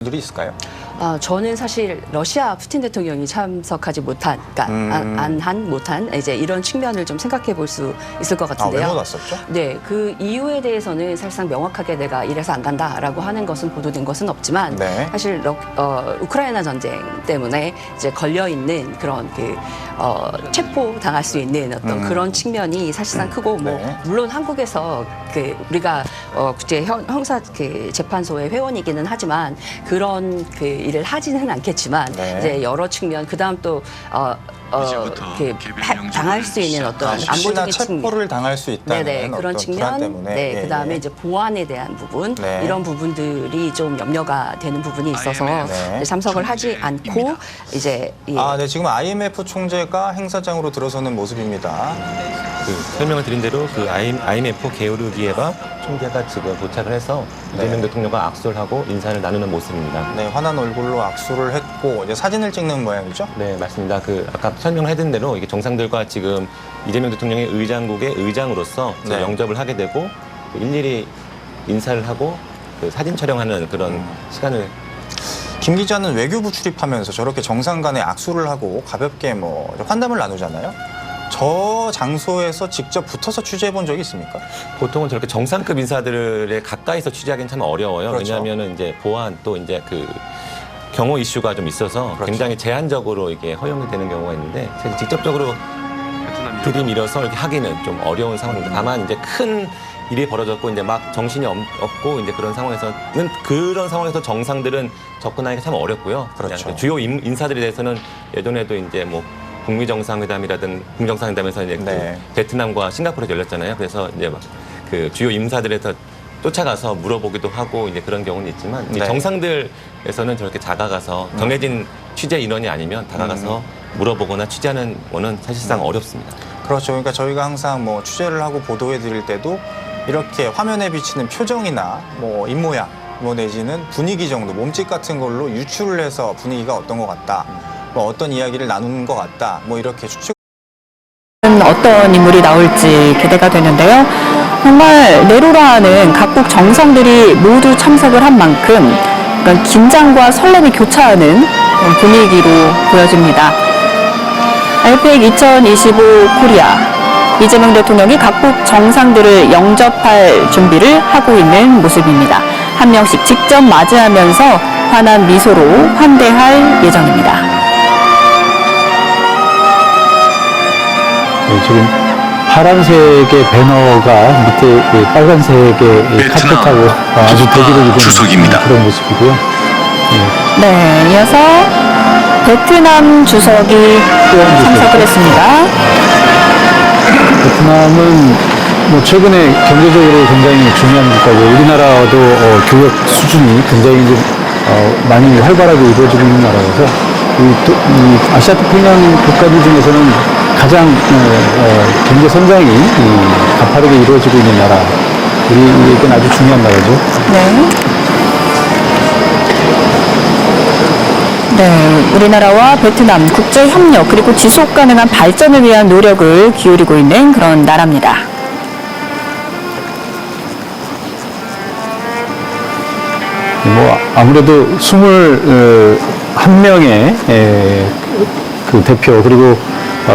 들이 있을까요? 저는 사실 러시아 푸틴 대통령이 참석하지 못한, 그러니까 못한 이제 이런 측면을 좀 생각해 볼 수 있을 것 같은데요. 왜 못 왔었죠? 네, 그 이유에 대해서는 사실상 명확하게 내가 이래서 안 간다라고 하는 것은 보도된 것은 없지만 네. 사실 우크라이나 전쟁 때문에 이제 걸려 있는 그런 체포 당할 수 있는 어떤 그런 측면이 사실상 크고 뭐 네. 물론 한국에서 우리가 국제 형사 재판소의 회원이기는 하지만 그런 일을 하지는 않겠지만 네. 이제 여러 측면 그다음 또 당할 수 있는 어떤 안보적인 체포를 당할 수 있다는 네네, 그런 어떤 측면, 불안 때문에 네, 그다음에 이제 보안에 대한 부분 네. 이런 부분들이 좀 염려가 되는 부분이 있어서 네. 이제 참석을 하지 않고 이제 네, 지금 IMF 총재가 행사장으로 들어서는 모습입니다. 설명을 드린 대로 IMF 게오르기에바 총재가 지금 도착을 해서 이재명 대통령과 악수를 하고 인사를 나누는 모습입니다. 네, 환한 얼굴로 악수를 했고 이제 사진을 찍는 모양이죠? 네, 맞습니다. 아까 설명을 해드린 대로 이게 정상들과 지금 이재명 대통령의 의장국의 의장으로서 네. 영접을 하게 되고 일일이 인사를 하고 사진 촬영하는 그런 시간을. 김 기자는 외교부 출입하면서 저렇게 정상 간에 악수를 하고 가볍게 환담을 나누잖아요. 저 장소에서 직접 붙어서 취재해 본 적이 있습니까? 보통은 저렇게 정상급 인사들의 가까이서 취재하기는 참 어려워요. 그렇죠. 왜냐하면 이제 보안 또 이제 경호 이슈가 좀 있어서 그렇죠. 굉장히 제한적으로 이게 허용이 되는 경우가 있는데 사실 직접적으로 들이밀어서 이렇게 하기는 좀 어려운 상황입니다. 다만 이제 큰 일이 벌어졌고 이제 막 정신이 없고 이제 그런 상황에서 정상들은 접근하기가 참 어렵고요. 그렇죠. 주요 인사들에 대해서는 예전에도 이제 북미 정상회담이라든 북정상회담에서 이제 네. 베트남과 싱가포르에 열렸잖아요. 그래서 이제 주요 인사들에서 쫓아가서 물어보기도 하고 이제 그런 경우는 있지만 네. 정상들에서는 저렇게 다가가서 정해진 취재 인원이 아니면 다가가서 물어보거나 취재하는 거는 사실상 어렵습니다. 그렇죠. 그러니까 저희가 항상 취재를 하고 보도해 드릴 때도 이렇게 화면에 비치는 표정이나 입모양 내지는 분위기 정도, 몸짓 같은 걸로 유추를 해서 분위기가 어떤 것 같다, 어떤 이야기를 나누는 것 같다, 이렇게 추측. 어떤 인물이 나올지 기대가 되는데요. 정말 네로라는 각국 정상들이 모두 참석을 한 만큼 긴장과 설렘이 교차하는 분위기로 보여집니다. 알펙 2025 코리아 이재명 대통령이 각국 정상들을 영접할 준비를 하고 있는 모습입니다. 한 명씩 직접 맞이하면서 환한 미소로 환대할 예정입니다. 지금 파란색의 배너가 밑에 빨간색의 카펫하고 아주 대기록이 되는 주석입니다. 그런 모습이고요. 네, 이어서 베트남 주석이 참석을 했습니다. 베트남은 최근에 경제적으로 굉장히 중요한 국가고 우리나라도 교역 수준이 굉장히 좀 많이 활발하게 이루어지고 있는 나라라서 이 아시아 태평양 국가들 중에서는 가장 경제 성장이 가파르게 이루어지고 있는 나라, 우리에게는 아주 중요한 나라죠. 네. 네, 우리나라와 베트남 국제 협력 그리고 지속 가능한 발전을 위한 노력을 기울이고 있는 그런 나라입니다. 아무래도 21명의 그 대표 그리고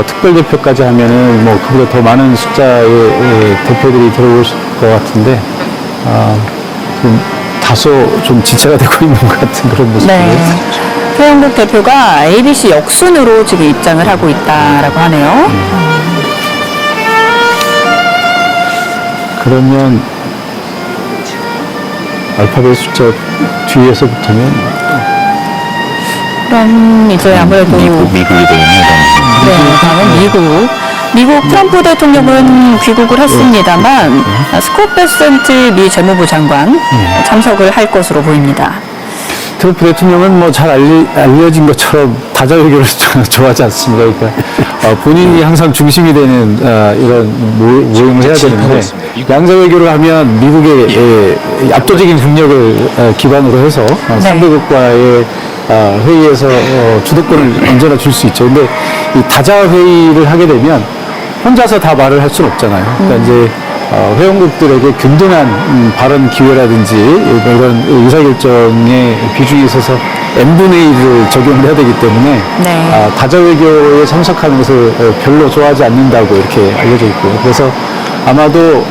특별 대표까지 하면은 그보다 더 많은 숫자의 대표들이 들어오실 것 같은데 좀 다소 좀 지체가 되고 있는 것 같은 그런 모습이에요. 네. 최영국 대표가 ABC 역순으로 지금 입장을 하고 있다라고 하네요. 그러면 알파벳 숫자 뒤에서부터는 그럼 이제 아무래도 미국이 되겠네요. 네, 다음은 미국 트럼프 대통령은 귀국을 했습니다만 스콧 베센트 미 재무부 장관 참석을 할 것으로 보입니다. 트럼프 대통령은 잘 알려진 것처럼 다자외교를 좋아하지 않습니다. 그러니까 본인이 항상 중심이 되는 이런 모임을 해야 되는데 양자외교를 하면 미국의 압도적인 국력을 기반으로 해서 상대국과의 회의에서 주도권을 언제나 줄 수 있죠. 근데 이 다자 회의를 하게 되면 혼자서 다 말을 할 수는 없잖아요. 그러니까 이제 회원국들에게 균등한 발언 기회라든지 이런 의사결정의 비중에 있어서 n분의 1을 적용을 해야 되기 때문에 네. 다자외교에 참석하는 것을 별로 좋아하지 않는다고 이렇게 알려져 있고요. 그래서 아마도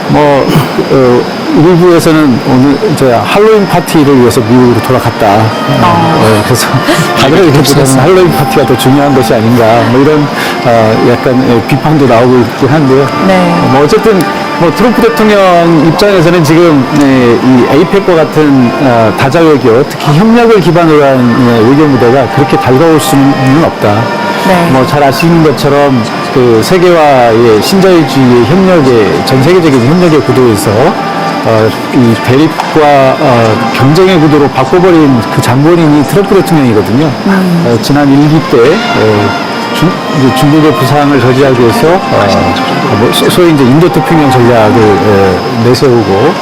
뭐 일부에서는 오늘 이제 할로윈 파티를 위해서 미국으로 돌아갔다. 그래서 다자외교보다는 할로윈 파티가 더 중요한 것이 아닌가. 뭐 이런 약간 비판도 나오고 있긴 한데요. 네. 뭐 어쨌든 뭐 트럼프 대통령 입장에서는 지금 이 에이펙과 같은 다자외교, 특히 협력을 기반으로 한 외교 무대가 그렇게 달가울 수는 없다. 네. 뭐 잘 아시는 것처럼 그 세계화의 신자유주의의 협력의 전 세계적인 협력의 구도에서 이 대립과 경쟁의 구도로 바꿔버린 그 장본인이 트럼프 대통령이거든요. 지난 1기 때 중국의 부상을 저지하기 위해서 소위 이제 인도태평양 전략을 내세우고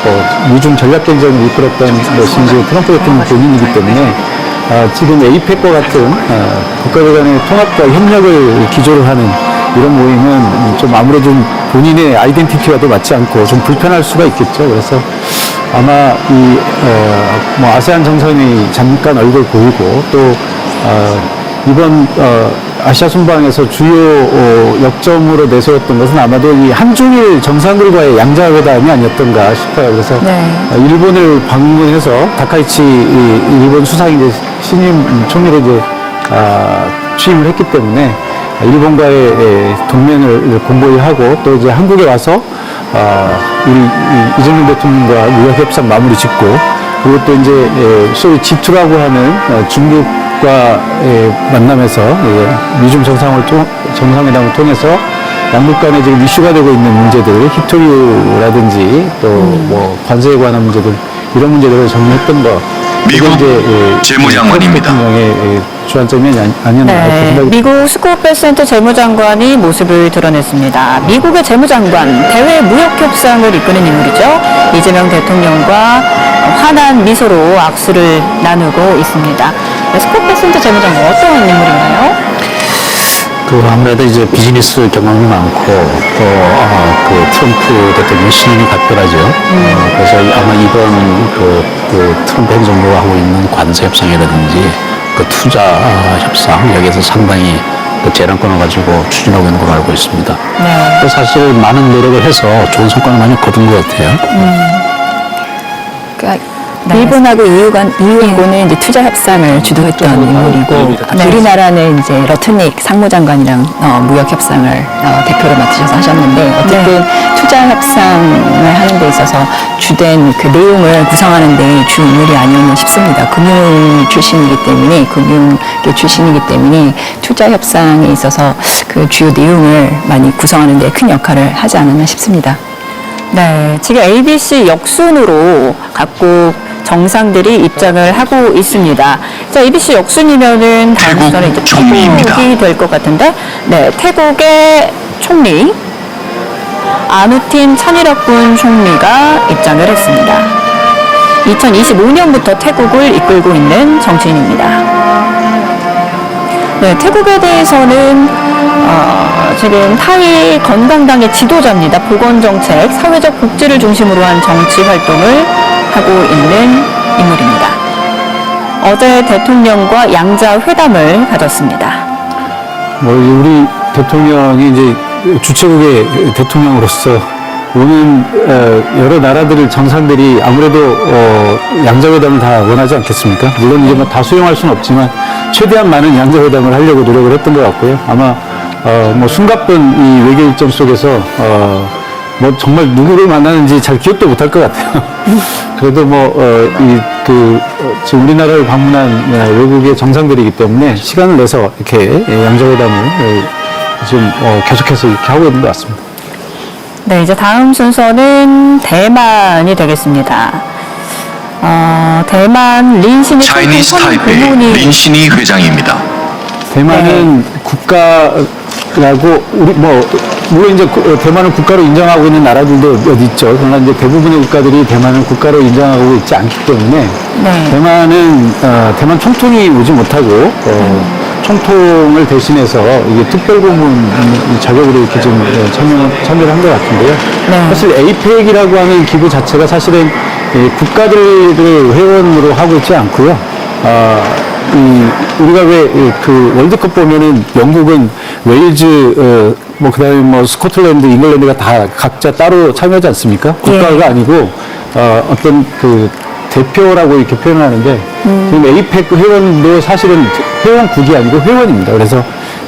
미중 전략 경쟁을 이끌었던 것이 이제 트럼프 대통령 본인이기 때문에 지금 에이펙과 같은 국가들 간의 통합과 협력을 기조로 하는 이런 모임은 좀 아무래도 본인의 아이덴티티와도 맞지 않고 좀 불편할 수가 있겠죠. 그래서 아마 뭐 아세안 정상회의 잠깐 얼굴 보이고 또 이번 아시아 순방에서 주요 역점으로 내세웠던 것은 아마도 이 한중일 정상들과의 양자회담이 아니었던가 싶어요. 그래서 네. 일본을 방문해서 다카이치 일본 수상이 이제 신임 총리로 이제 취임을 했기 때문에 일본과의 동맹을 공고히 하고 또 이제 한국에 와서 우리 이재명 대통령과 무역 협상 마무리 짓고 그리고 또 이제 소위 G2라고 하는 중국과의 만남에서 미중 정상회담을 통해서 양국 간에 지금 이슈가 되고 있는 문제들, 히토류라든지 또 뭐 관세에 관한 문제들 이런 문제들을 정리했던 거. 미국 재무장관입니다. 대통령의 주안점이 아니었나 이렇게 네, 생각이 미국 스콧 베센트 재무장관이 모습을 드러냈습니다. 미국의 재무장관, 대외 무역협상을 이끄는 인물이죠. 이재명 대통령과 환한 미소로 악수를 나누고 있습니다. 네, 스콧 베센트 재무장관 어떤 인물인가요? 아무래도 이제 비즈니스 경험이 많고 또 그 트럼프 대통령 신임이 각별하죠. 그래서 아마 이번 그 트럼프 행정부가 하고 있는 관세 협상이라든지 그 투자 협상 여기에서 상당히 그 재량권을 가지고 추진하고 있는 걸로 알고 있습니다. 네. 그래서 사실 많은 노력을 해서 좋은 성과를 많이 거둔 것 같아요. 일본하고 EU하고는 이제 투자 협상을 주도했던 인물이고 우리나라는 이제 러트닉 상무장관이랑 무역 협상을 대표로 맡으셔서 하셨는데 어쨌든 투자 협상을 하는 데 있어서 주된 그 내용을 구성하는 데 주 인물이 아니었나 싶습니다. 금융 출신이기 때문에 투자 협상에 있어서 그 주요 내용을 많이 구성하는 데 큰 역할을 하지 않았나 싶습니다. 네, 지금 ABC 역순으로 각국 정상들이 입장을 하고 있습니다. 자, ABC 역순이면은 다음 순서는 이제 태국이 될 것 같은데, 네, 태국의 총리 아누틴 차니락군 총리가 입장을 했습니다. 2025년부터 태국을 이끌고 있는 정치인입니다. 네, 태국에 대해서는 지금 타이 건강당의 지도자입니다. 보건정책, 사회적 복지를 중심으로 한 정치 활동을 하고 있는 인물입니다. 어제 대통령과 양자 회담을 가졌습니다. 뭐 우리 대통령이 이제 주최국의 대통령으로서 오는 여러 나라들 정상들이 아무래도 양자회담을 다 원하지 않겠습니까? 물론 이제 뭐 다 수용할 수는 없지만 최대한 많은 양자회담을 하려고 노력을 했던 것 같고요. 아마 뭐 숨가쁜 이 외교 일정 속에서 뭐 정말 누구를 만나는지 잘 기억도 못할 것 같아요. 그래도 뭐 지금 우리나라를 방문한 외국의 정상들이기 때문에 시간을 내서 이렇게 양자회담을 지금 계속해서 이렇게 하고 있는 것 같습니다. 네, 이제 다음 순서는 대만이 되겠습니다. 대만 린신이 차이니스 타이페이 린신이 회장입니다. 대만은 국가라고 우리 뭐 물론 이제 대만을 국가로 인정하고 있는 나라들도 몇 있죠. 그러나 이제 대부분의 국가들이 대만을 국가로 인정하고 있지 않기 때문에 네. 대만은 대만 총통이 오지 못하고 총통을 대신해서 이게 특별고문 자격으로 이렇게 좀 참여를 한 것 같은데요. 네. 사실 에이펙이라고 하는 기구 자체가 사실은 국가들을 회원으로 하고 있지 않고요. 우리가 왜 그 월드컵 보면은 영국은 웨일즈, 그다음에 뭐 스코틀랜드, 잉글랜드가 다 각자 따로 참여하지 않습니까? 국가가 아니고 어떤 그 대표라고 이렇게 표현하는데 지금 에이펙 회원도 사실은 회원국이 아니고 회원입니다. 그래서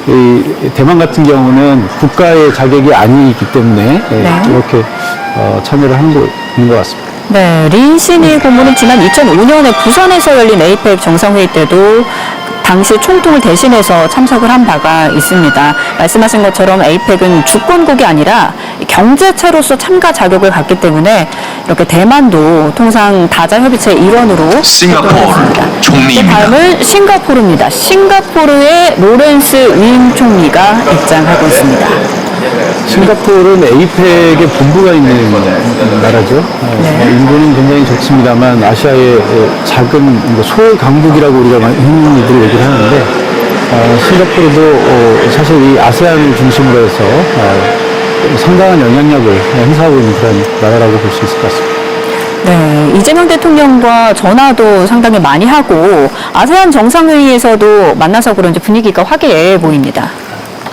이 대만 같은 경우는 국가의 자격이 아니기 때문에 이렇게 참여를 하는 것 같습니다. 네, 린시니 고문은 지난 2005년에 부산에서 열린 에이펙 정상회의 때도 당시 총통을 대신해서 참석을 한 바가 있습니다. 말씀하신 것처럼 에이펙은 주권국이 아니라 경제체로서 참가 자격을 갖기 때문에 이렇게 대만도 통상 다자협의체의 일원으로 싱가포르 활동했습니다. 총리입니다. 다음은 싱가포르입니다. 싱가포르의 로렌스 윈 총리가 입장하고 있습니다. 싱가포르는 에이펙의 본부가 있는 나라죠. 인구는 굉장히 적습니다만 아시아의 작은 소강국이라고 우리가 흔히들 얘기를 하는데 싱가포르도 사실 이 아세안을 중심으로 해서 상당한 영향력을 행사하고 있는 그런 나라라고 볼 수 있을 것 같습니다. 네, 이재명 대통령과 전화도 상당히 많이 하고 아세안 정상회의에서도 만나서 그런지 분위기가 화기애애 보입니다.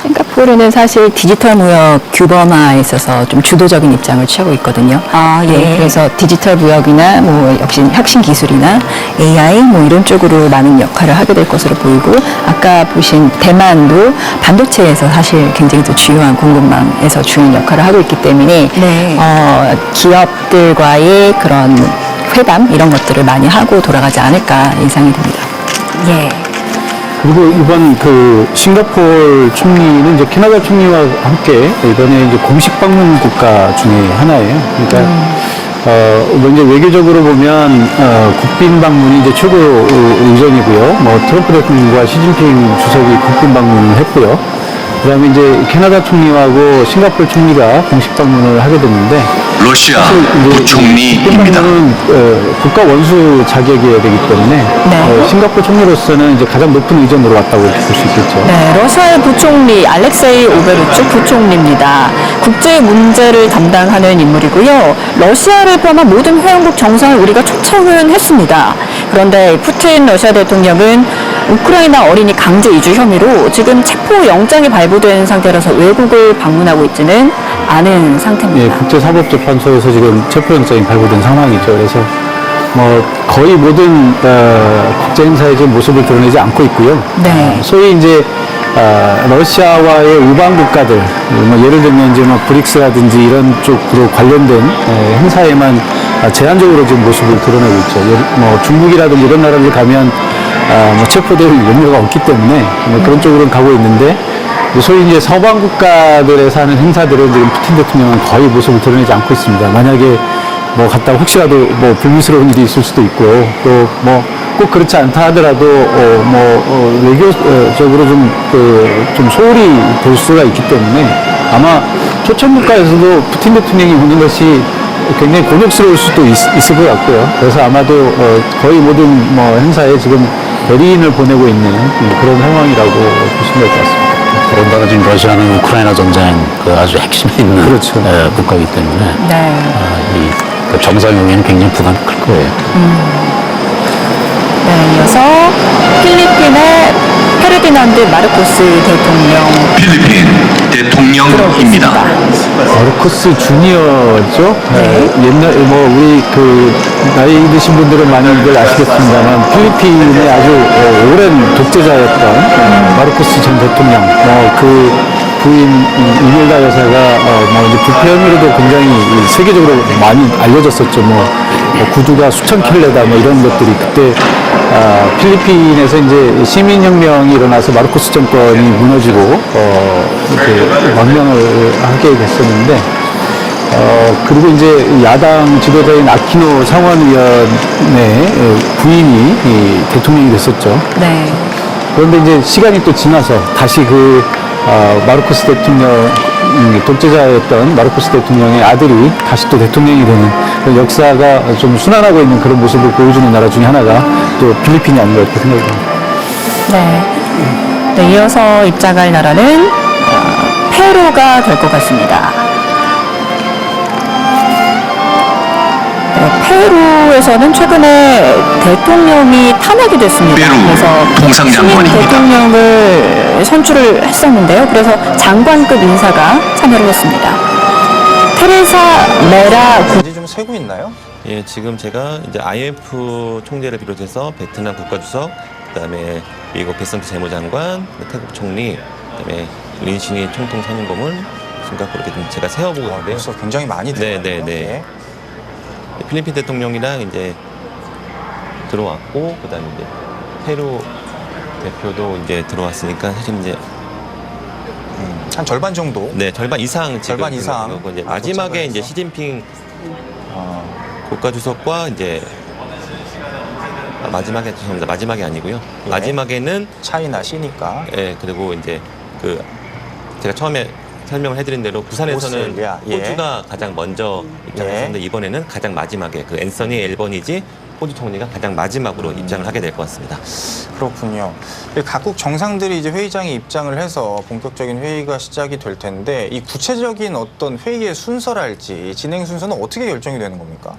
싱가포르는 사실 디지털 무역 규범화에 있어서 좀 주도적인 입장을 취하고 있거든요. 네, 그래서 디지털 무역이나 뭐 역시 혁신 기술이나 AI 뭐 이런 쪽으로 많은 역할을 하게 될 것으로 보이고 아까 보신 대만도 반도체에서 사실 굉장히 또 주요한 공급망에서 중요한 역할을 하고 있기 때문에 기업들과의 그런 회담 이런 것들을 많이 하고 돌아가지 않을까 예상이 됩니다. 예. 그리고 이번 그 싱가포르 총리는 이제 캐나다 총리와 함께 이번에 이제 공식 방문 국가 중에 하나예요. 그러니까 이제 외교적으로 보면 국빈 방문이 이제 최고 의전이고요. 뭐 트럼프 대통령과 시진핑 주석이 국빈 방문을 했고요. 그다음에 이제 캐나다 총리하고 싱가포르 총리가 공식 방문을 하게 됐는데 러시아 부총리입니다. 는 국가 원수 자격이어야 되기 때문에 싱가포르 총리로서는 이제 가장 높은 의전으로 왔다고 볼 수 있겠죠. 네, 러시아의 부총리 알렉세이 오베르츠 부총리입니다. 국제 문제를 담당하는 인물이고요. 러시아를 포함한 모든 회원국 정상을 우리가 초청은 했습니다. 그런데 푸틴 러시아 대통령은 우크라이나 어린이 강제 이주 혐의로 지금 체포 영장이 발부된 상태라서 외국을 방문하고 있지는 않은 상태입니다. 예, 국제사법재판소에서 지금 체포영장이 발부된 상황이죠. 그래서 뭐 거의 모든 국제 행사에 지금 모습을 드러내지 않고 있고요. 네. 소위 이제 러시아와의 우방 국가들, 뭐 예를 들면 이제 뭐 브릭스라든지 이런 쪽으로 관련된 행사에만 제한적으로 지금 모습을 드러내고 있죠. 뭐 중국이라든지 이런 나라들 가면 뭐 체포될 염려가 없기 때문에 뭐 그런 쪽으로는 가고 있는데 소위 이제 서방 국가들에서 하는 행사들은 지금 푸틴 대통령은 거의 모습을 드러내지 않고 있습니다. 만약에 뭐 갔다가 혹시라도 뭐 불미스러운 일이 있을 수도 있고 또 뭐 꼭 그렇지 않다 하더라도 외교적으로 좀 소홀히 될 수가 있기 때문에 아마 초청 국가에서도 푸틴 대통령이 오는 것이 굉장히 곤욕스러울 수도 있을 것 같고요. 그래서 아마도 거의 모든 뭐 행사에 지금 대리인을 보내고 있는 그런 상황이라고 보시면 될 것 같습니다. 더군다나 지금 러시아는 우크라이나 전쟁 그 아주 핵심에 있는 그렇죠. 국가이기 때문에 네. 이 정상회의는 굉장히 부담이 클 거예요. 네, 이어서 필리핀의 페르디난드 마르코스 대통령 필리핀 대통령입니다. 마르코스 주니어죠. 옛날 뭐 우리 그 나이 드신 분들은 많이들 아시겠습니다만 필리핀의 아주 오랜 독재자였던 마르코스 전 대통령. 그 부인 이멜다 여사가 뭐 이제 부패 혐의로도 굉장히 세계적으로 많이 알려졌었죠. 구두가 수천 켤레다 뭐 이런 것들이 그때 필리핀에서 이제 시민혁명이 일어나서 마르코스 정권이 무너지고 이렇게 망명을 하게 됐었는데 그리고 이제 야당 지도자인 아키노 상원의원의 부인이 대통령이 됐었죠. 네. 그런데 이제 시간이 또 지나서 다시 마르코스 대통령 독재자였던 마르코스 대통령의 아들이 다시 또 대통령이 되는 역사가 좀 순환하고 있는 그런 모습을 보여주는 나라 중에 하나가 또 필리핀이 아닌가 이렇게 생각이 듭니다. 네. 네, 이어서 입장할 나라는 페루가 될 것 같습니다. 네, 페루에서는 최근에 대통령이 탄핵이 됐습니다. 페루 그래서 통상장관입니다. 신임 대통령을 선출을 했었는데요. 그래서 장관급 인사가 참여를 했습니다. 테레사 메라 왠지 좀 세고 있나요? 예, 지금 제가 이제 IMF 총재를 비롯해서 베트남 국가주석, 그다음에 미국 베선트 재무장관, 태국 총리, 그다음에 린시니 총통 선임고문, 싱가포르 이렇게 좀 제가 세워보고 있는데요. 벌써 굉장히 많이 들어요. 네. 필리핀 대통령이랑 이제 들어왔고, 그다음에 이제 페루 대표도 이제 들어왔으니까 사실 이제 한 절반 정도. 네, 절반 이상 지금 절반 이상. 들어가고 이제 아, 마지막에 도착을 이제 해서. 시진핑 국가주석과 이제 마지막에 죄송합니다. 마지막이 아니고요. 예. 마지막에는 차이나 시니까. 예, 그리고 이제 그 제가 처음에 설명을 해드린 대로 부산에서는 오스트레일리아, 예. 호주가 가장 먼저 입장했었는데 이번에는 가장 마지막에 그 앤서니 앨버니지 호주 총리가 가장 마지막으로 입장을 하게 될 것 같습니다. 그렇군요. 각국 정상들이 이제 회의장에 입장을 해서 본격적인 회의가 시작이 될 텐데 이 구체적인 어떤 회의의 순서랄지 진행 순서는 어떻게 결정이 되는 겁니까?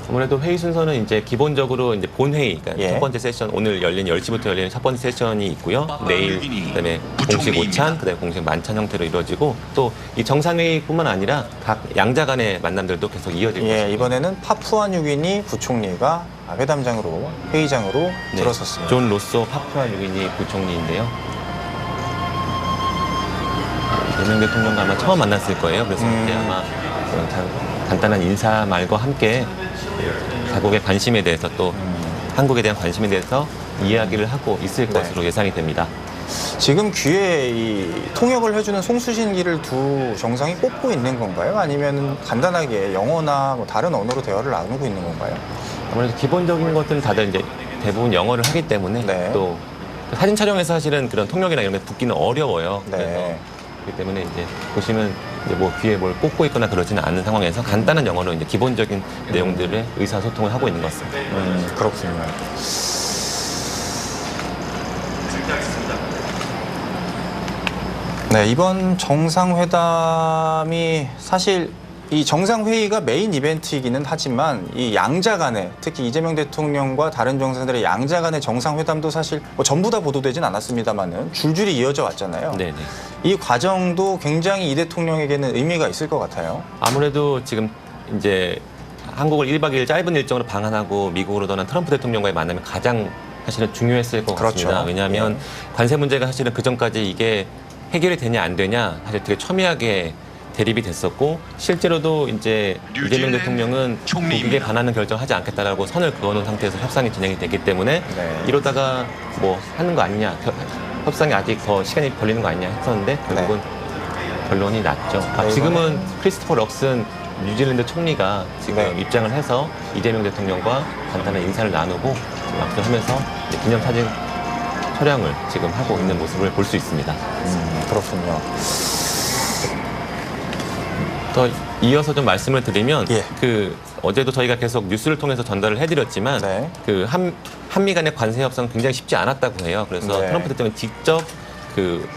아무래도 회의 순서는 이제 기본적으로 이제 본회의, 그러니까 예. 첫 번째 세션, 오늘 열린 10시부터 열리는 첫 번째 세션이 있고요. 내일, 그다음에 공식 오찬, 그다음에 공식 만찬 형태로 이루어지고 또 이 정상회의뿐만 아니라 각 양자 간의 만남들도 계속 이어질 것입니다. 예, 이번에는 파푸아뉴기니 부총리가 회담장으로 회의장으로 네, 들어섰습니다. 존 로소 파푸아뉴기니 부총리인데요. 이재명 대통령과 아마 처음 만났을 거예요. 그래서 이제 아마 간단한 인사 말과 함께 자국의 관심에 대해서 또 한국에 대한 관심에 대해서 이야기를 하고 있을 네. 것으로 예상이 됩니다. 지금 귀에 이 통역을 해주는 송수신기를 두 정상이 꼽고 있는 건가요? 아니면 간단하게 영어나 뭐 다른 언어로 대화를 나누고 있는 건가요? 아무래도 기본적인 것들은 다들 이제 대부분 영어를 하기 때문에 네. 또 사진 촬영에서 사실은 그런 통역이나 이런 게 붙기는 어려워요. 네. 그래서 그렇기 때문에 이제 보시면 이제 뭐 귀에 뭘 꽂고 있거나 그러지는 않은 상황에서 간단한 영어로 이제 기본적인 내용들의 의사소통을 하고 있는 것 같습니다. 그렇군요. 네, 이번 정상회담이 사실 이 정상회의가 메인 이벤트이기는 하지만 이 양자 간의 특히 이재명 대통령과 다른 정상들의 양자 간의 정상회담도 사실 뭐 전부 다 보도되진 않았습니다만은 줄줄이 이어져 왔잖아요. 네네. 이 과정도 굉장히 이 대통령에게는 의미가 있을 것 같아요. 아무래도 지금 이제 한국을 1박 2일 짧은 일정으로 방한하고 미국으로 떠난 트럼프 대통령과의 만남이 가장 사실은 중요했을 것 그렇죠. 같습니다. 왜냐하면 관세 문제가 사실은 그 전까지 이게 해결이 되냐 안 되냐 사실 되게 첨예하게 대립이 됐었고 실제로도 이제 이재명 대통령은 독일에 반하는 결정을 하지 않겠다라고 선을 그어놓은 상태에서 협상이 진행이 됐기 때문에 네. 이러다가 뭐 하는 거 아니냐 협상이 아직 더 시간이 걸리는 거 아니냐 했었는데 결국은 결론이 났죠. 네, 지금은 크리스토퍼 럭슨 뉴질랜드 총리가 지금 네. 입장을 해서 이재명 대통령과 간단한 인사를 나누고 지금 악수를 하면서 이제 기념사진 촬영을 지금 하고 있는 모습을 볼 수 있습니다. 그렇군요. 더 이어서 좀 말씀을 드리면 예. 그 어제도 저희가 계속 뉴스를 통해서 전달을 해드렸지만 네. 그 한미 간의 관세 협상은 굉장히 쉽지 않았다고 해요. 그래서 네. 트럼프 대통령이 직접 그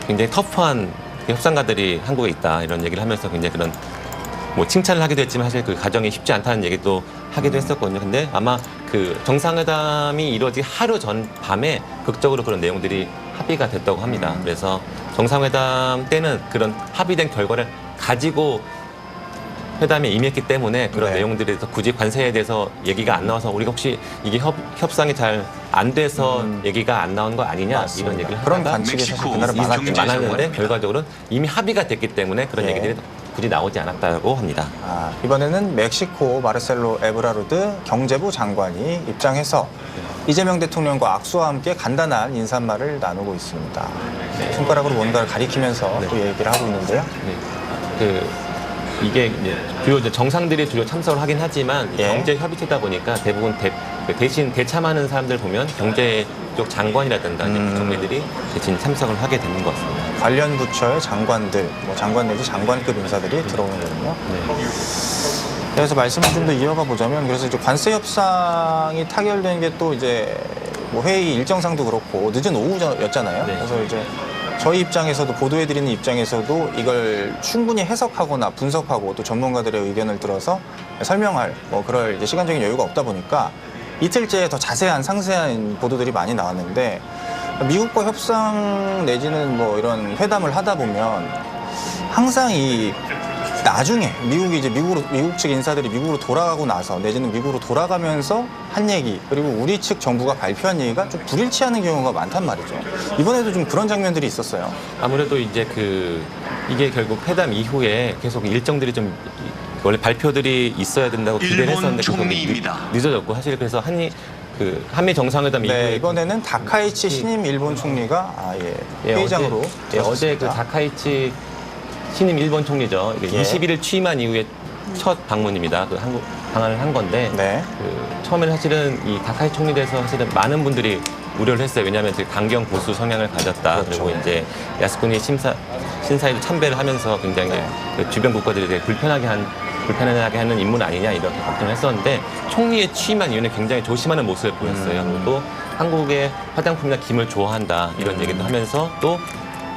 굉장히 터프한 협상가들이 한국에 있다 이런 얘기를 하면서 굉장히 그런 뭐 칭찬을 하기도 했지만 사실 그 과정이 쉽지 않다는 얘기도 하기도 했었거든요. 근데 아마 그 정상회담이 이루어지기 하루 전 밤에 극적으로 그런 내용들이 합의가 됐다고 합니다. 그래서 정상회담 때는 그런 합의된 결과를 가지고 회담에 임했기 때문에 그런 네. 내용들에 대해서 굳이 관세에 대해서 얘기가 안 나와서 우리가 혹시 이게 협상이 잘 안 돼서 얘기가 안 나온 거 아니냐 맞습니다. 이런 얘기를 그런 하다가 관측이 사실 멕시코 그날은 많았는데 결과적으로는 이미 합의가 됐기 때문에 그런 예. 얘기들이 굳이 나오지 않았다고 합니다. 이번에는 멕시코 마르셀로 에브라르드 경제부 장관이 입장해서 이재명 대통령과 악수와 함께 간단한 인사말을 나누고 있습니다. 손가락으로 뭔가를 가리키면서 또 얘기를 하고 있는데요. 네. 이게 이제 주요 이제 정상들이 주요 참석을 하긴 하지만 예. 경제 협의체다 보니까 대부분 대신 대참하는 사람들 보면 경제 쪽 장관이라든가 이제 부총리들이 대신 참석을 하게 되는 것 같습니다. 관련 부처의 장관들, 뭐 장관 내지 장관급 인사들이 들어오는 거군요. 네. 그래서 말씀을 좀 더 이어가 보자면 그래서 이제 관세 협상이 타결된 게 또 이제 뭐 회의 일정상도 그렇고 늦은 오후였잖아요. 네. 그래서 이제 저희 입장에서도 보도해드리는 입장에서도 이걸 충분히 해석하거나 분석하고 또 전문가들의 의견을 들어서 설명할 뭐 그럴 이제 시간적인 여유가 없다 보니까 이틀째 더 자세한 상세한 보도들이 많이 나왔는데 미국과 협상 내지는 뭐 이런 회담을 하다 보면 항상 이 나중에 미국 측 인사들이 미국으로 돌아가고 나서 내지는 미국으로 돌아가면서 한 얘기 그리고 우리 측 정부가 발표한 얘기가 좀 불일치하는 경우가 많단 말이죠. 이번에도 좀 그런 장면들이 있었어요. 아무래도 이제 이게 결국 회담 이후에 계속 일정들이 좀 원래 발표들이 있어야 된다고 기대를 일본 했었는데 계속 총리입니다. 늦어졌고 사실 그래서 한미 정상회담 이후에 네, 이번에는 다카이치 신임 일본 총리가 회의장으로 어제 그 다카이치 신임 일본 총리죠. 이게 예. 21일 취임한 이후에 첫 방문입니다. 그 한국 방한을 한 건데 네. 처음에는 사실은 이 다카이치 총리에 대해서 사실은 많은 분들이 우려를 했어요. 왜냐하면 강경 보수 성향을 가졌다. 그렇죠. 그리고 이제 야스쿠니 신사에도 참배를 하면서 굉장히 그 주변 국가들이 되게 불편하게 하는 인물 아니냐 이렇게 걱정을 했었는데 총리에 취임한 이후에는 굉장히 조심하는 모습을 보였어요. 그리고 또 한국의 화장품이나 김을 좋아한다 이런 얘기도 하면서 또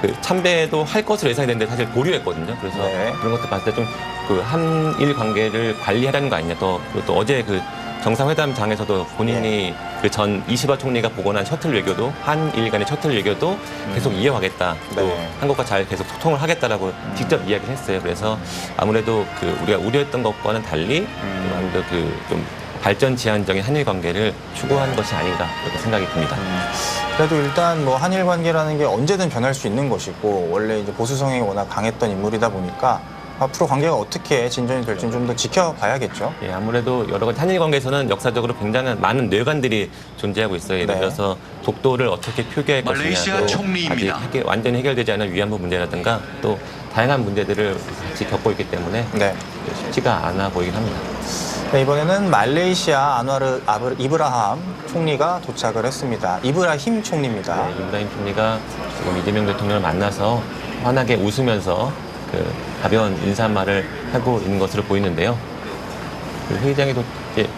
그 참배도 할 것으로 예상이 됐는데 사실 보류했거든요. 그래서 네. 그런 것들 봤을 때 좀 그 한일 관계를 관리하라는 거 아니냐. 또 어제 그 정상회담장에서도 본인이 그 전 이시바 총리가 복원한 셔틀 외교도 한일 간의 셔틀 외교도 계속 이어가겠다. 또 네. 한국과 잘 계속 소통을 하겠다라고 직접 이야기를 했어요. 그래서 아무래도 그 우리가 우려했던 것과는 달리 아무래도 그 좀 발전 지향적인 한일 관계를 추구하는 것이 아닌가 이렇게 생각이 듭니다. 그래도 일단 뭐 한일 관계라는 게 언제든 변할 수 있는 것이고 원래 이제 보수 성향이 워낙 강했던 인물이다 보니까 앞으로 관계가 어떻게 진전이 될지는 좀 더 지켜봐야겠죠. 예, 아무래도 여러 가지 한일 관계에서는 역사적으로 굉장히 많은 뇌관들이 존재하고 있어요. 예를 네. 들어서 독도를 어떻게 표기할 것이냐, 말레이시아 또 총리입니다. 아직 완전히 해결되지 않은 위안부 문제라든가 또 다양한 문제들을 같이 겪고 있기 때문에 네. 쉽지가 않아 보이긴 합니다. 네, 이번에는 말레이시아 안와르 이브라함 총리가 도착을 했습니다. 이브라힘 총리입니다. 네, 이브라힘 총리가 지금 이재명 대통령을 만나서 환하게 웃으면서 그 가벼운 인사말을 하고 있는 것으로 보이는데요. 그 회의장에도 이제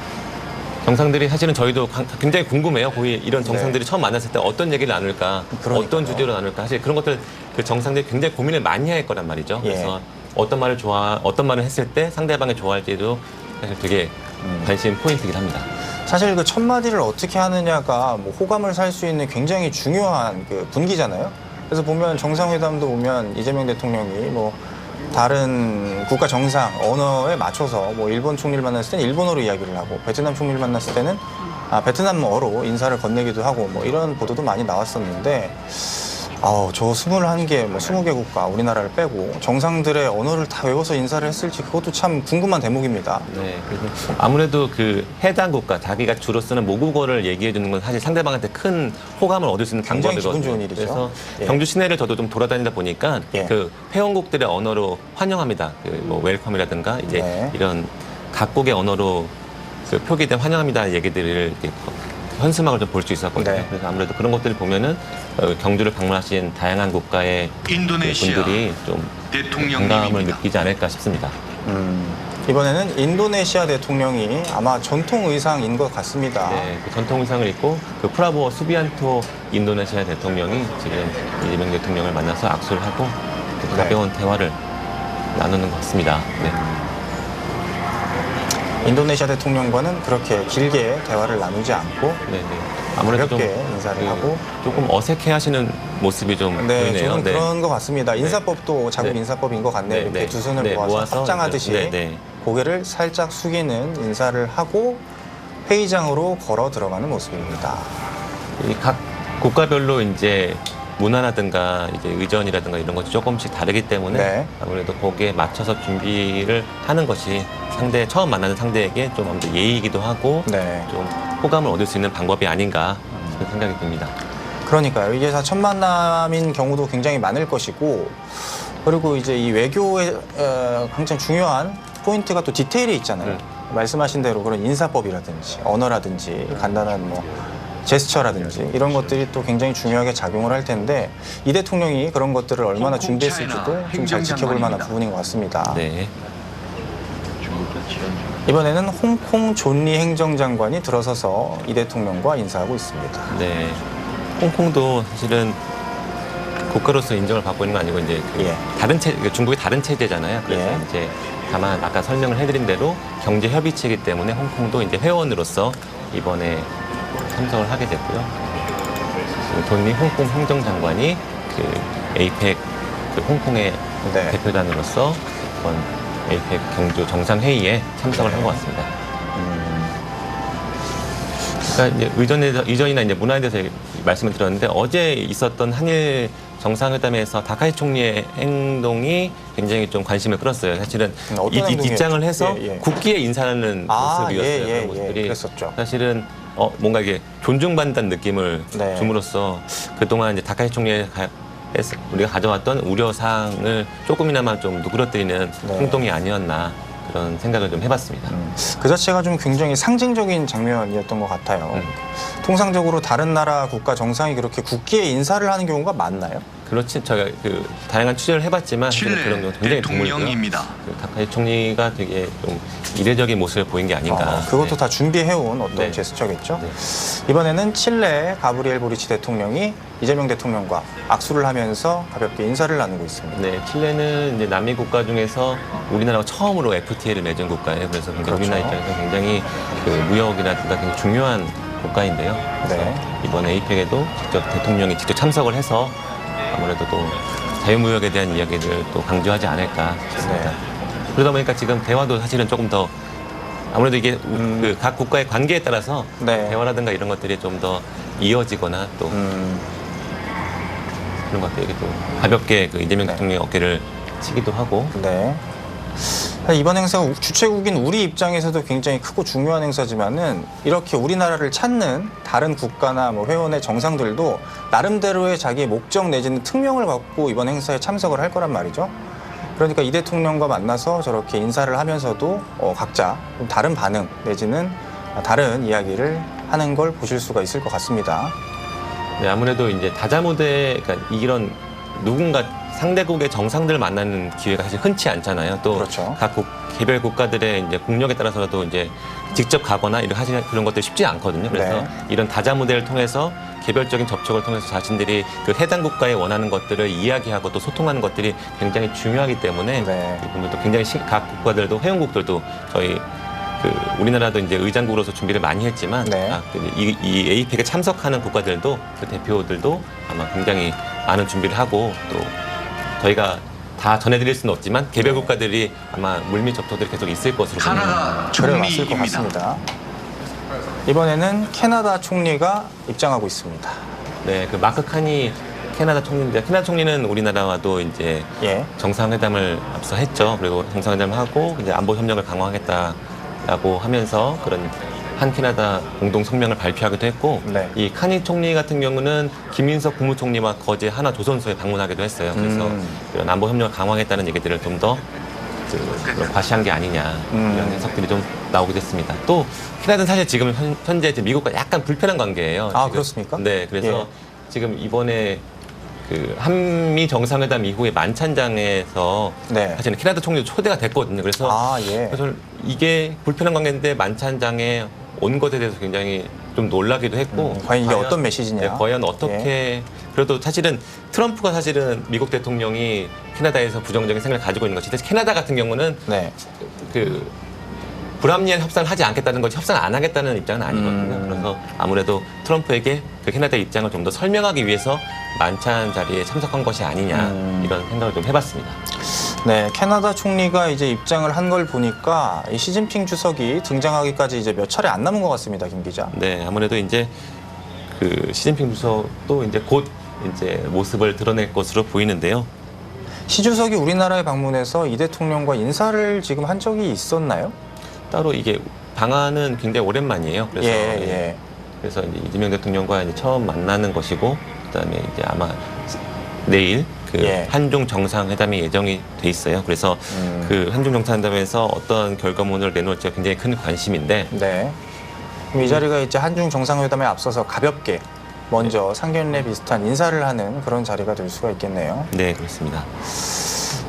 정상들이 사실은 저희도 굉장히 궁금해요. 거의 이런 정상들이 처음 만났을 때 어떤 얘기를 나눌까, 그러니까요. 어떤 주제로 나눌까. 사실 그런 것들 그 정상들이 굉장히 고민을 많이 할 거란 말이죠. 예. 그래서 어떤 말을 했을 때 상대방이 좋아할지도 사실 되게 관심 포인트이긴 합니다. 사실 그 첫 마디를 어떻게 하느냐가 뭐 호감을 살 수 있는 굉장히 중요한 그 분기잖아요. 그래서 보면 정상회담도 보면 이재명 대통령이 뭐 다른 국가 정상 언어에 맞춰서 뭐 일본 총리를 만났을 때는 일본어로 이야기를 하고 베트남 총리를 만났을 때는 베트남어로 인사를 건네기도 하고 뭐 이런 보도도 많이 나왔었는데 저 21개, 뭐 20개 국가 우리나라를 빼고 정상들의 언어를 다 외워서 인사를 했을지 그것도 참 궁금한 대목입니다. 네, 그래서 아무래도 그 해당 국가 자기가 주로 쓰는 모국어를 얘기해 주는 건 사실 상대방한테 큰 호감을 얻을 수 있는 굉장히 방법이거든요. 기분 좋은 일이죠. 그래서 예. 경주 시내를 저도 좀 돌아다니다 보니까 예. 그 회원국들의 언어로 환영합니다. 그 뭐 웰컴이라든가 이제 네. 이런 각국의 언어로 그 표기된 환영합니다 얘기들을 이렇게 현수막을 좀 볼 수 있었거든요. 네. 그래서 아무래도 그런 것들을 보면은 경주를 방문하신 다양한 국가의 인도네시아 분들이 좀 공감을 대통령님입니다. 느끼지 않을까 싶습니다. 이번에는 인도네시아 대통령이 아마 전통 의상인 것 같습니다. 네, 그 전통 의상을 입고 그 프라보어 수비안토 인도네시아 대통령이 지금 이재명 대통령을 만나서 악수를 하고 그 가벼운 대화를 나누는 것 같습니다. 네. 인도네시아 대통령과는 그렇게 길게 대화를 나누지 않고 네, 네. 아무래도 좀 가볍게 인사를 하고 조금 어색해하시는 모습이 좀 네, 보이네요. 저는 그런 것 같습니다. 인사법도 자국 네. 인사법인 것 같네요. 네, 이렇게 네. 두 손을 네, 모아서 모아서 합장하듯이 네, 네. 고개를 살짝 숙이는 인사를 하고 회의장으로 걸어 들어가는 모습입니다. 이 각 국가별로 이제 문화라든가 이제 의전이라든가 이런 것이 조금씩 다르기 때문에 네. 아무래도 거기에 맞춰서 준비를 하는 것이 처음 만나는 상대에게 좀 아무래도 예의이기도 하고 네. 좀 호감을 얻을 수 있는 방법이 아닌가 그런 생각이 듭니다. 그러니까요. 이게 다 첫 만남인 경우도 굉장히 많을 것이고 그리고 이제 이 외교의 굉장히 중요한 포인트가 또 디테일이 있잖아요. 말씀하신 대로 그런 인사법이라든지 언어라든지 간단한 뭐 제스처라든지 이런 것들이 또 굉장히 중요하게 작용을 할 텐데 이 대통령이 그런 것들을 얼마나 홍콩 준비했을지도 차이나 좀 잘 지켜볼 만한 행정장관입니다. 부분인 것 같습니다. 네. 중국과 지연 이번에는 홍콩 존리 행정장관이 들어서서 이 대통령과 인사하고 있습니다. 네. 홍콩도 사실은 국가로서 인정을 받고 있는 건 아니고 이제 그 예. 다른 중국의 다른 체제잖아요. 그래서 예. 이제 다만 아까 설명을 해드린 대로 경제 협의체이기 때문에 홍콩도 이제 회원으로서 이번에 참석을 하게 됐고요. 존리 홍콩 행정장관이 그 에이펙 그 홍콩의 네. 대표단으로서 이번 에이펙 경주 정상회의에 참석을 한 것 같습니다. 그러니까 이제 이전이나 이제 문화에 대해서 말씀을 드렸는데 어제 있었던 한일 정상회담에서 다카이 총리의 행동이 굉장히 좀 관심을 끌었어요. 사실은 어떤 행동이었죠? 입장을 해서 예, 예. 국기에 인사하는 모습이었어요. 그런 모습들이 그랬었죠. 사실은 뭔가 이게 존중받는다는 느낌을 네. 줌으로써 그동안 이제 다카이 총리의 우리가 가져왔던 우려사항을 조금이나마 좀 누그러뜨리는 네. 행동이 아니었나 그런 생각을 좀 해봤습니다. 그 자체가 좀 굉장히 상징적인 장면이었던 것 같아요. 통상적으로 다른 나라 국가 정상이 그렇게 국기에 인사를 하는 경우가 많나요? 그렇지 저희가 그 다양한 취재를 해봤지만 사실은 그런 경우 굉장히 드물고요. 대통령입니다. 그 다카이 총리가 되게 좀 이례적인 모습을 보인 게 아닌가. 그것도 네. 다 준비해온 어떤 네. 제스처겠죠. 네. 이번에는 칠레 가브리엘 보리치 대통령이 이재명 대통령과 악수를 하면서 가볍게 인사를 나누고 있습니다. 네, 칠레는 이제 남미 국가 중에서 우리나라가 처음으로 FTA를 맺은 국가예요. 그래서 굉장히 그렇죠. 우리나라 입장에서 굉장히 그 무역이라든가 굉장히 중요한 국가인데요. 그래서 네. 이번 에이펙에도 직접 대통령이 직접 참석을 해서 아무래도 또 자유무역에 대한 이야기를 또 강조하지 않을까 싶습니다. 네. 그러다 보니까 지금 대화도 사실은 조금 더 아무래도 이게 그 각 국가의 관계에 따라서 네. 대화라든가 이런 것들이 좀 더 이어지거나 또 그런 것 같아요. 이게 또 가볍게 그 이재명 네. 대통령의 어깨를 치기도 하고. 네. 이번 행사가 주최국인 우리 입장에서도 굉장히 크고 중요한 행사지만은 이렇게 우리나라를 찾는 다른 국가나 뭐 회원의 정상들도 나름대로의 자기의 목적 내지는 특명을 갖고 이번 행사에 참석을 할 거란 말이죠. 그러니까 이 대통령과 만나서 저렇게 인사를 하면서도 각자 좀 다른 반응 내지는 다른 이야기를 하는 걸 보실 수가 있을 것 같습니다. 네, 아무래도 이제 다자무대, 그러니까 이런 누군가 상대국의 정상들을 만나는 기회가 사실 흔치 않잖아요. 또 그렇죠. 각 개별 국가들의 이제 국력에 따라서라도 이제 직접 가거나 이런 하시는 그런 것들이 쉽지 않거든요. 그래서 네. 이런 다자무대를 통해서 개별적인 접촉을 통해서 자신들이 그 해당 국가에 원하는 것들을 이야기하고 또 소통하는 것들이 굉장히 중요하기 때문에 네. 이 부분도 굉장히 각 국가들도 회원국들도 저희 그 우리나라도 이제 의장국으로서 준비를 많이 했지만 네. 이 에이펙에 참석하는 국가들도 그 대표들도 아마 굉장히 많은 준비를 하고 또 저희가 다 전해드릴 수는 없지만 개별 국가들이 아마 물밑 접촉들이 계속 있을 것으로 카나다 그래 왔을 것 총리입니다. 같습니다. 이번에는 캐나다 총리가 입장하고 있습니다. 네, 그 마크 칸이 캐나다 총리인데 캐나다 총리는 우리나라와도 이제 예. 정상회담을 앞서 했죠. 그리고 정상회담을 하고 이제 안보 협력을 강화하겠다라고 하면서 그런 한 캐나다 공동 성명을 발표하기도 했고 네. 이 칸이 총리 같은 경우는 김인석 국무총리와 거제 하나 조선소에 방문하기도 했어요. 그래서 이런 안보 협력을 강화하겠다는 얘기들을 좀 더 과시한 게 아니냐 이런 해석들이 좀 나오기도 했습니다. 또 캐나다는 사실 지금 현재 미국과 약간 불편한 관계예요. 아, 지금. 그렇습니까? 네, 그래서 예. 지금 이번에 그 한미 정상회담 이후에 만찬장에서 네. 사실은 캐나다 총리도 초대가 됐거든요. 그래서 아, 예. 그래서 이게 불편한 관계인데 만찬장에 온 것에 대해서 굉장히 좀 놀라기도 했고 과연 이게 어떤 메시지냐. 네, 과연 어떻게 그래도 사실은 트럼프가 사실은 미국 대통령이 캐나다에서 부정적인 생각을 가지고 있는 것이 캐나다 같은 경우는 네. 그 불합리한 협상을 하지 않겠다는 것이 협상을 안 하겠다는 입장은 아니거든요. 그래서 아무래도 트럼프에게 그 캐나다의 입장을 좀 더 설명하기 위해서 만찬 자리에 참석한 것이 아니냐 이런 생각을 좀 해봤습니다. 네, 캐나다 총리가 이제 입장을 한 걸 보니까 이 시진핑 주석이 등장하기까지 이제 몇 차례 안 남은 것 같습니다, 김 기자. 네, 아무래도 이제 그 시진핑 주석도 이제 곧 이제 모습을 드러낼 것으로 보이는데요. 시 주석이 우리나라에 방문해서 이 대통령과 인사를 지금 한 적이 있었나요? 따로 이게 방한은 굉장히 오랜만이에요. 그래서 예. 그래서 이제 이재명 대통령과 이제 처음 만나는 것이고 그다음에 이제 아마 내일 그 예. 한중 정상회담이 예정이 돼 있어요. 그래서 그 한중 정상회담에서 어떤 결과문을 내놓을지가 굉장히 큰 관심인데 네. 그럼 이 자리가 이제 한중 정상회담에 앞서서 가볍게 먼저 상견례 비슷한 인사를 하는 그런 자리가 될 수가 있겠네요. 네, 그렇습니다.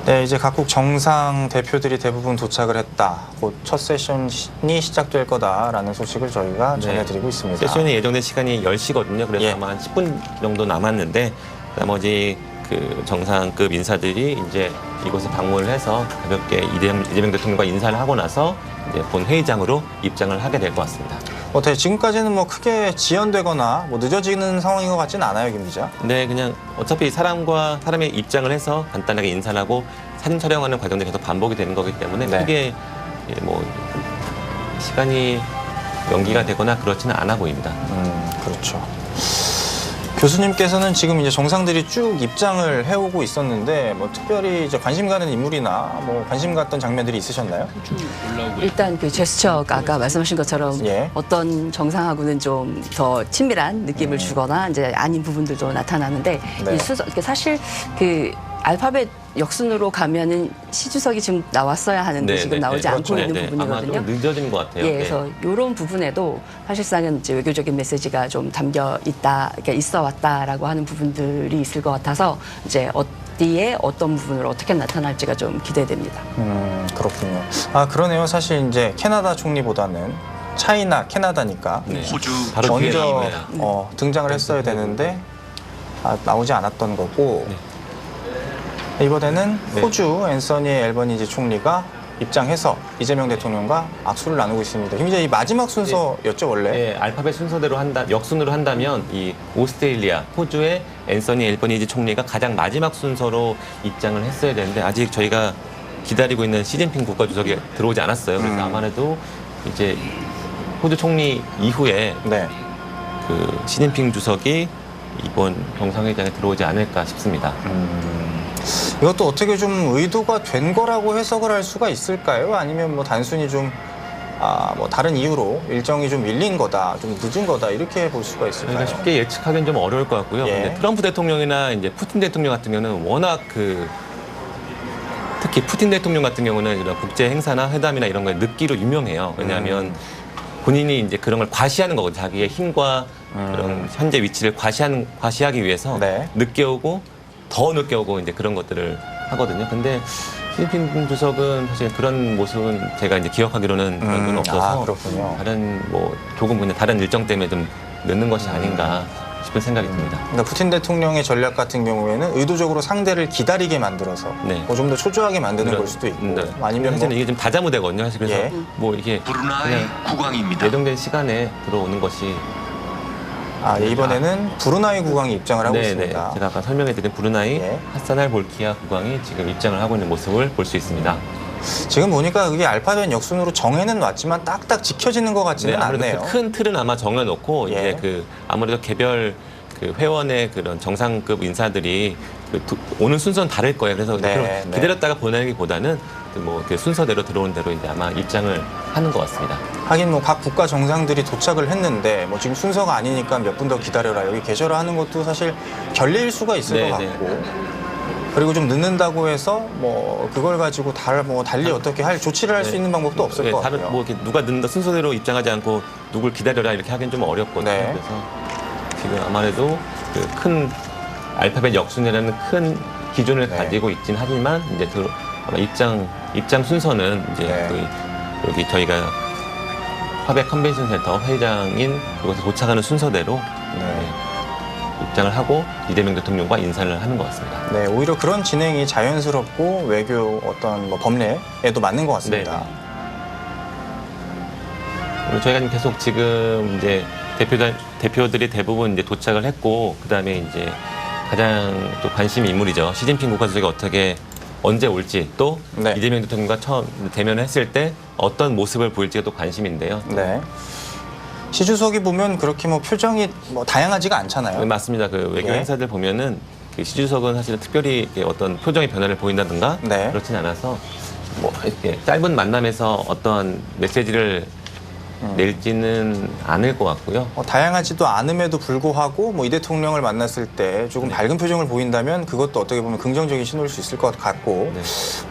네, 이제 각국 정상 대표들이 대부분 도착을 했다. 곧 첫 세션이 시작될 거다라는 소식을 저희가 전해드리고 있습니다. 세션이 예정된 시간이 10시거든요. 그래서 예. 아마 한 10분 정도 남았는데 나머지 그 정상급 인사들이 이제 이곳에 방문을 해서 가볍게 이재명 대통령과 인사를 하고 나서 이제 본 회의장으로 입장을 하게 될 것 같습니다. 어때 지금까지는 뭐 크게 지연되거나 뭐 늦어지는 상황인 것 같지는 않아요, 김 기자. 네, 그냥 어차피 사람과 사람의 입장을 해서 간단하게 인사를 하고 사진 촬영하는 과정들이 계속 반복이 되는 거기 때문에 네. 크게 뭐 시간이 연기가 되거나 그렇지는 않아 보입니다. 그렇죠. 교수님께서는 지금 이제 정상들이 쭉 입장을 해오고 있었는데 뭐 특별히 이제 관심 가는 인물이나 뭐 관심 갔던 장면들이 있으셨나요? 일단 그 제스처가 아까 말씀하신 것처럼 예. 어떤 정상하고는 좀 더 친밀한 느낌을 주거나 이제 아닌 부분들도 나타나는데 네. 이 수석 사실 그 알파벳 역순으로 가면은 시주석이 지금 나왔어야 하는데 네, 지금 네, 나오지 네, 않고 그렇죠. 있는 네, 부분이거든요. 아마 좀 늦어진 것 같아요. 예, 네. 그래서 이런 부분에도 사실상은 이제 외교적인 메시지가 좀 담겨 있다, 그러니까 있어 왔다라고 하는 부분들이 있을 것 같아서 이제 어디에 어떤 부분으로 어떻게 나타날지가 좀 기대됩니다. 그렇군요. 아 그러네요. 사실 이제 캐나다 총리보다는 차이나 캐나다니까 네. 호주 바로 뒤에 먼저 나옵니다. 등장을 했어야 되는데 나오지 않았던 거고 이번에는 네. 호주 앤서니 앨버니지 총리가 입장해서 이재명 대통령과 악수를 나누고 있습니다. 김 기자, 이 마지막 순서였죠 원래? 예, 알파벳 순서대로 역순으로 한다면 이 오스트레일리아, 호주의 앤서니 앨버니지 총리가 가장 마지막 순서로 입장을 했어야 되는데 아직 저희가 기다리고 있는 시진핑 국가주석이 들어오지 않았어요. 그래서 아무래도 이제 호주 총리 이후에 네. 그 시진핑 주석이 이번 정상회담에 들어오지 않을까 싶습니다. 이것도 어떻게 좀 의도가 된 거라고 해석을 할 수가 있을까요? 아니면 뭐 단순히 좀 뭐 다른 이유로 일정이 좀 밀린 거다, 좀 늦은 거다 이렇게 볼 수가 있을까요? 저희가 쉽게 예측하기는 좀 어려울 것 같고요. 예. 근데 트럼프 대통령이나 이제 푸틴 대통령 같은 경우는 워낙 특히 푸틴 대통령 같은 경우는 이런 국제 행사나 회담이나 이런 거에 늦기로 유명해요. 왜냐하면 본인이 이제 그런 걸 과시하는 거고 자기의 힘과 그런 현재 위치를 과시하기 위해서 네. 늦게 오고 더 늦게 오고 이제 그런 것들을 하거든요. 근데 시진핑 주석은 사실 그런 모습은 제가 이제 기억하기로는 그런 건 없어서 그렇군요. 다른 뭐 조금 그냥 다른 일정 때문에 좀 늦는 것이 아닌가 싶은 생각이 듭니다. 그러니까 푸틴 대통령의 전략 같은 경우에는 의도적으로 상대를 기다리게 만들어서 네. 뭐 좀 더 초조하게 만드는 걸 수도 있고 아니면 사실은 뭐 이게 좀 다자무대거든요. 사실 그래서 예. 뭐 이게 브루나이 그냥 국왕입니다. 예정된 시간에 들어오는 것이 이번에는 브루나이 국왕이 입장을 하고 네네. 있습니다. 제가 아까 설명해드린 브루나이 예. 하산 볼키아 국왕이 지금 입장을 하고 있는 모습을 볼 수 있습니다. 지금 보니까 그게 알파벳 역순으로 정해는 놨지만 딱딱 지켜지는 것 같지는 아무래도 않네요. 그 큰 틀은 아마 정해놓고 예. 이제 아무래도 개별 회원의 그런 정상급 인사들이 오는 순서는 다를 거예요. 그래서 네, 그럼 네. 기다렸다가 보내기보다는 뭐 순서대로 들어온 대로 이제 아마 입장을 하는 것 같습니다. 하긴 뭐 각 국가 정상들이 도착을 했는데 뭐 지금 순서가 아니니까 몇 분 더 기다려라 여기 계셔라 하는 것도 사실 결례일 수가 있을 네, 것 네. 같고 그리고 좀 늦는다고 해서 뭐 그걸 가지고 달리 어떻게 할 조치를 할 수 있는 방법도 없을 네, 것 다른 같아요. 뭐 이렇게 누가 늦는다 순서대로 입장하지 않고 누굴 기다려라 이렇게 하기는 좀 어렵거든요. 네. 그래서 지금 아무래도 그 큰 알파벳 역순이라는 큰 기준을 네. 가지고 있긴 하지만 이제 아마 입장 순서는 이제 네. 여기 저희가 화백 컨벤션 센터 회장인 그곳에 도착하는 순서대로 네. 입장을 하고 이재명 대통령과 인사를 하는 것 같습니다. 네, 오히려 그런 진행이 자연스럽고 외교 어떤 뭐 법례에도 맞는 것 같습니다. 그리고 저희가 계속 지금 이제 대표들이 대부분 이제 도착을 했고 그다음에 이제 가장 또 관심 인물이죠. 시진핑 국가주석이 언제 올지 또 네. 이재명 대통령과 처음 대면을 했을 때 어떤 모습을 보일지가 또 관심인데요. 네. 시 주석이 보면 그렇게 뭐 표정이 뭐 다양하지가 않잖아요. 네, 맞습니다. 그 외교 예. 행사들 보면은 그 시 주석은 사실은 특별히 이렇게 어떤 표정의 변화를 보인다든가 네. 그렇진 않아서 뭐 이렇게 짧은 만남에서 어떤 메시지를 낼지는 않을 것 같고요. 다양하지도 않음에도 불구하고 뭐 이 대통령을 만났을 때 조금 네. 밝은 표정을 보인다면 그것도 어떻게 보면 긍정적인 신호일 수 있을 것 같고 네.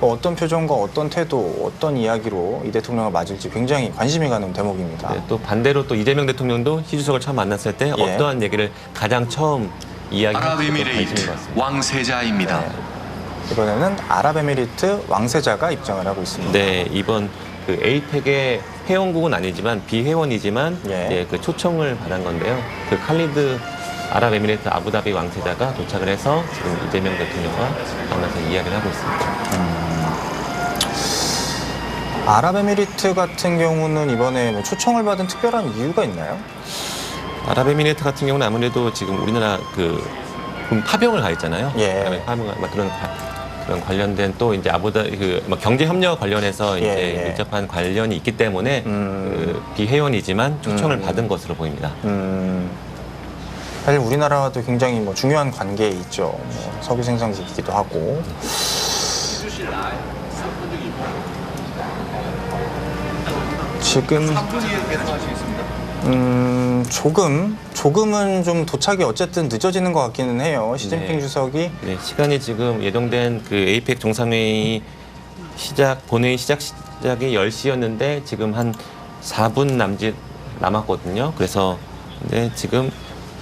어떤 표정과 어떤 태도, 어떤 이야기로 이 대통령을 맞을지 굉장히 관심이 가는 대목입니다. 네, 또 반대로 또 이재명 대통령도 시 주석을 처음 만났을 때 예. 어떠한 얘기를 가장 처음 이야기했을지 관심인 것 아랍에미레이트 같습니다. 왕세자입니다. 이번에는 아랍에미리트 왕세자가 입장을 하고 있습니다. 네, 이번 그 에이펙의 회원국은 아니지만 비회원이지만 예. 예, 그 초청을 받은 건데요. 그 칼리드 아랍에미리트 아부다비 왕세자가 도착을 해서 지금 이재명 대통령과 만나서 이야기를 하고 있습니다. 아랍에미리트 같은 경우는 이번에 뭐 초청을 받은 특별한 이유가 있나요? 아랍에미리트 같은 경우는 아무래도 지금 우리나라 그 파병을 가 있잖아요. 예. 그다음에 파병 그런 관련된 또 이제 그 경제 협력 관련해서 이제 예, 예. 밀접한 관련이 있기 때문에 그 비회원이지만 초청을 받은 것으로 보입니다. 사실 우리나라와도 굉장히 뭐 중요한 관계에 있죠. 뭐 석유 생산국이기도 하고. 지금 조금은 좀 도착이 어쨌든 늦어지는 것 같기는 해요. 시진핑 네. 주석이. 네, 시간이 지금 예정된 그 에이펙 정상회의 본회의 시작이 10시였는데 지금 한 4분 남짓 남았거든요. 그래서 근데 지금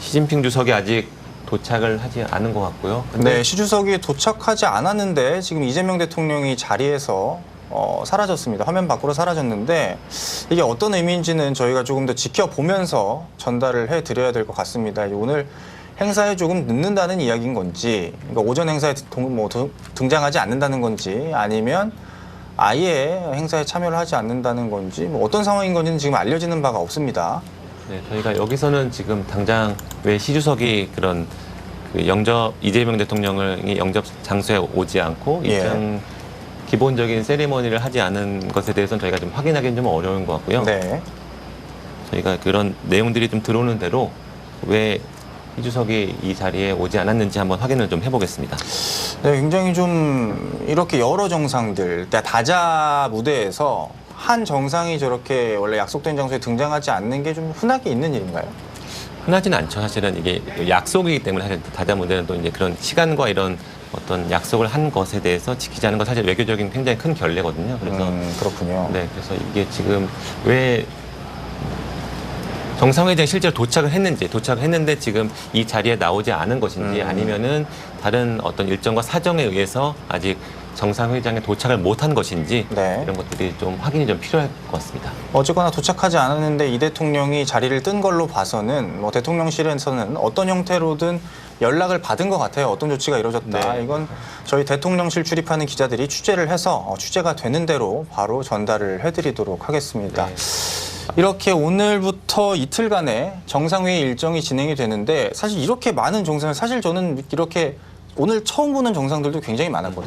시진핑 주석이 아직 도착을 하지 않은 것 같고요. 근데 네, 시 주석이 도착하지 않았는데 지금 이재명 대통령이 자리에서 사라졌습니다. 화면 밖으로 사라졌는데 이게 어떤 의미인지는 저희가 조금 더 지켜보면서 전달을 해드려야 될 것 같습니다. 오늘 행사에 조금 늦는다는 이야기인 건지, 그러니까 오전 행사에 등장하지 않는다는 건지, 아니면 아예 행사에 참여를 하지 않는다는 건지, 뭐 어떤 상황인 건지는 지금 알려지는 바가 없습니다. 네, 저희가 여기서는 지금 당장 왜 시 주석이 그런 그 이재명 대통령이 영접 장소에 오지 않고 예. 기본적인 세리머니를 하지 않은 것에 대해서는 저희가 좀 확인하기는 좀 어려운 것 같고요. 네. 저희가 그런 내용들이 좀 들어오는 대로 왜 이 주석이 이 자리에 오지 않았는지 한번 확인을 좀 해보겠습니다. 네, 굉장히 좀 이렇게 여러 정상들, 다자 무대에서 한 정상이 저렇게 원래 약속된 장소에 등장하지 않는 게 좀 흔하게 있는 일인가요? 흔하지는 않죠. 사실은 이게 약속이기 때문에 사실 다자 무대는 또 이제 그런 시간과 이런 어떤 약속을 한 것에 대해서 지키지 않은 건 사실 외교적인 굉장히 큰 결례거든요. 그래서 그렇군요. 네, 그래서 이게 지금 왜 정상회의장에 실제로 도착을 했는데 지금 이 자리에 나오지 않은 것인지 아니면은 다른 어떤 일정과 사정에 의해서 아직 정상회의장에 도착을 못한 것인지 네. 이런 것들이 좀 확인이 좀 필요할 것 같습니다. 어쨌거나 도착하지 않았는데 이 대통령이 자리를 뜬 걸로 봐서는 뭐 대통령실에서는 어떤 형태로든 연락을 받은 것 같아요. 어떤 조치가 이루어졌다. 네. 이건 저희 대통령실 출입하는 기자들이 취재를 해서 취재가 되는 대로 바로 전달을 해드리도록 하겠습니다. 네. 이렇게 오늘부터 이틀간의 정상회의 일정이 진행이 되는데 사실 이렇게 많은 정상을 사실 저는 이렇게 오늘 처음 보는 정상들도 굉장히 많았거든요.